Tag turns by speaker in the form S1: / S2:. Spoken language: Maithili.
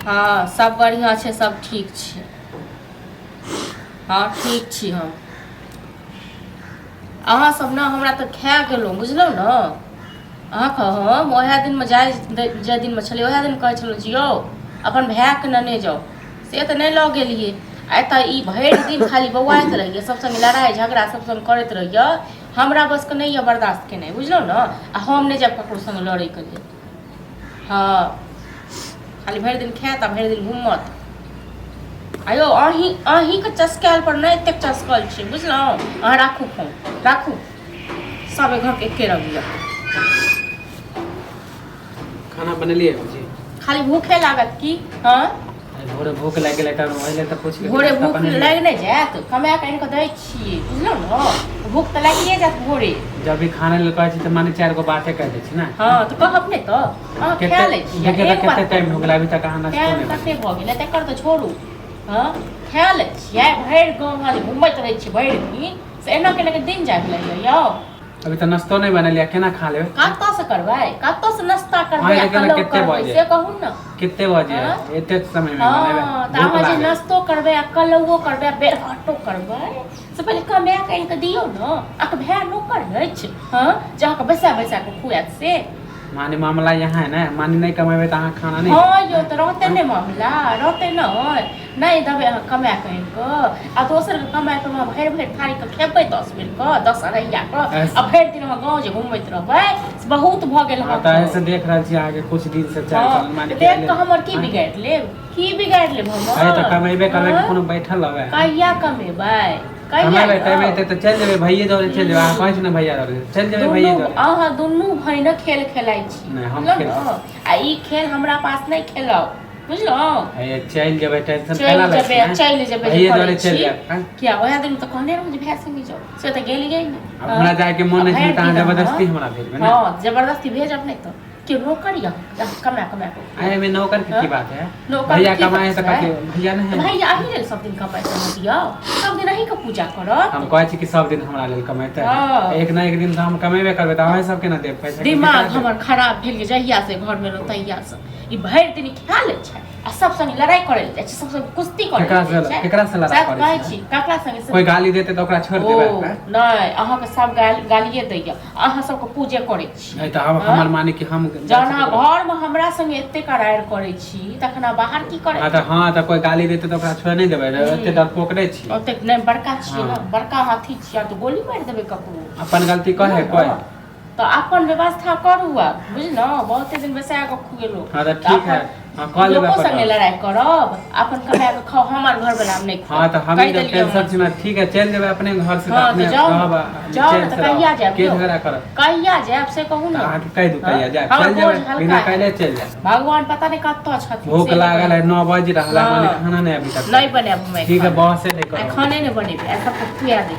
S1: हाँ सब बढ़िया छे, सब ठीक छे। हाँ ठीक छी हम। अहाँ सब ना हमरा तो खा गेलहुँ बुझलहुँ न। अहाँके हम ओहे दिन में जे दिन में छलियै ओहे दिन कहै छलहुँ जियौ अपन भायके नेने जाउ, से तऽ नहि लऽ गेलियै। एतऽ ई भरि दिन खाली बौआइत रहियै, सब संगे लड़ाइ झगड़ा सब संग करैत रहियै। हमरा बस के नहीं है बर्दाश्त केनाइ बुझलहुँ न। आ हम नहीं जायब ककरो संग लड़ै के लेल। हाँ खाली भरि दिन खायत आ भरि दिन घूमत। आयो अहीं के चस्कायल पर नहीं एतेक चस्कल छी बुझलहुँ। अहाँ राखू फोन राखू, सब घर के एके रंग यऽ।
S2: खाना बनेलिए जी?
S1: खाली भूखे लागत की? हाँ
S2: भोरे भूख लागि गेलै त ओहिले त पूछ
S1: भोरे भूख लागि नहीं जायत, कमा के आनि के दै छियै बुझलहुँ न। भूख तऽ लागिए जायत भोरे।
S2: जब भी खाने लेल कहै छी त माने 4 गो बाते कह दै छी ना।
S1: हाँ तो कहब नहीं तो अहाँ खा लै छी।
S2: देखिए त कते टाइम हो गेल अभी तक अहाँ नाश्ता नहीं
S1: कते भ गेल तकर तऽ छोड़ू। हाँ खा लै छियै, भरि गाँव घर घुमैत रहै छी भरि दिन, से एना केना के दिन जा गेलै यौ।
S2: अभी त नाश्तो नहीं बनेलिए, केना खा लेबै?
S1: कतऽ से करबै, कतऽ से नाश्ता करबै,
S2: कितने बजे
S1: से कहू न।
S2: कितने बजे एते समय में बनेबै?
S1: हाँ त अहाँ जे नाश्तो करबै आ कलौओ करबै आ बेरहटो करबै, से पहिले कमा के आनि के दियौ न। अहाँके भाय नौकर अछि हाँ जे अहाँके बैसा बैसा के खुआत से?
S2: माने मामला यहाँ है ना, माने नहीं कमेबै त अहाँ खाना नहीं।
S1: हाँ यो त रहते नहीं मामला, रहते नहीं देबै अहाँ कमा के आनि के आ दोसर के कमा के भरि भरि थारी के खेबै 10 बेर के 10 अढ़ैया के आ भरि दिन हम गाँव जे घुमैत रहबै बहुत भ गेल।
S2: हाँ त ऐसे देख रहल छी आगे कुछ दिन से चल माने
S1: देख के हमर की बिगाड़ि लेब, की बिगाड़ि लेब हम?
S2: अरे त कमेबे करबै कि कोनो बैठल रहबै?
S1: कहिया कमेबै?
S2: कमेबै टाइम एते त चल जेबै, भैये दौड़े चल जेबै। अहाँ कहै छी न भैया दौड़े चल जेबै, भैये दौड़े।
S1: अहाँ दुनू भाई न खेल खेलाइ छी
S2: नहीं हम खेल
S1: आ ई खेल हमरा पास नहीं खेलाउ बुझलहुँ।
S2: ए चल जेबै, टेंशन केना लै छी?
S1: चल जेबै
S2: भैये दौड़े चल जाब।
S1: क्या ओहे दिन त कहने रहौ जे भाय संगे जाउ, से त गेलियै नहीं।
S2: अब हमरा जाए के मन नहीं छै त अहाँ जबरदस्ती हमरा भेजबै ना।
S1: हां जबरदस्ती भेजब नहीं तो कि नौकर या कमा के
S2: अरे में नौकर की बात है? भैया कमाए त कहते भैया नहीं है।
S1: भैया अही लेल सब दिन कमाए समझ दियो, सब दिन अही के पूजा करब।
S2: हम कहै छी कि सब दिन हमरा लेल कमाते एक ना एक दिन त हम कमेबे करबै त अहाँ सब के ना देब पैसा।
S1: दिमाग हमर खराब भेल जहिया से घर में रहत तहिया से ई भरि दिन खा लै छै आ सब संग लड़ाई करे जाइ छै, सब संग कुश्ती करे छै।
S2: केकरा से लड़ाई करे छै?
S1: ककरा संगे?
S2: कोई गाली देते त ओकरा छोड़ देबै?
S1: नहीं अहाँ के सब गालिए दैया, अहाँ सब के पूजे करे छी।
S2: नहीं त हम हमर माने कि हम
S1: जाना घर में हमरा संगे एते करार करे छी तखना बाहर की करे?
S2: हां त कोई गाली देते त ओकरा छोड़ नहीं देबै? एते डर पोकरे छी
S1: ओते नहीं बड़का छी ना, बड़का हाथी छी तो गोली मार देबै ककरो।
S2: अपन गलती कहे कोई
S1: तो अपन व्यवस्था करू अब बुझलहुँ। बहुते दिन बैसा के खुएलो।
S2: हां त ठीक है कह लेबै।
S1: लोगों संगे लड़ाई करब, अपन कमा के खाओ, हमर घर वाला हम नहीं खाओ।
S2: हां त हम जब टेंशन छी ना ठीक है चल जेबै अपने घर से।
S1: अपने रहब जाओ त कहिया जाब?
S2: के झगड़ा करब?
S1: कहिया जाब से कहू ना।
S2: अहाँ कह दू कहिया जाब? चल जेबै बिना कहले चल जाब।
S1: भगवान पता नहीं कत्तो छथिन।
S2: भूख लागल है 9 बज रहला माने खाना नहीं अभी तक
S1: नहीं बनाब हम।
S2: ठीक है बहुत से नहीं करब,
S1: खाने नहीं बनेबे सब कुछ खुआ दे।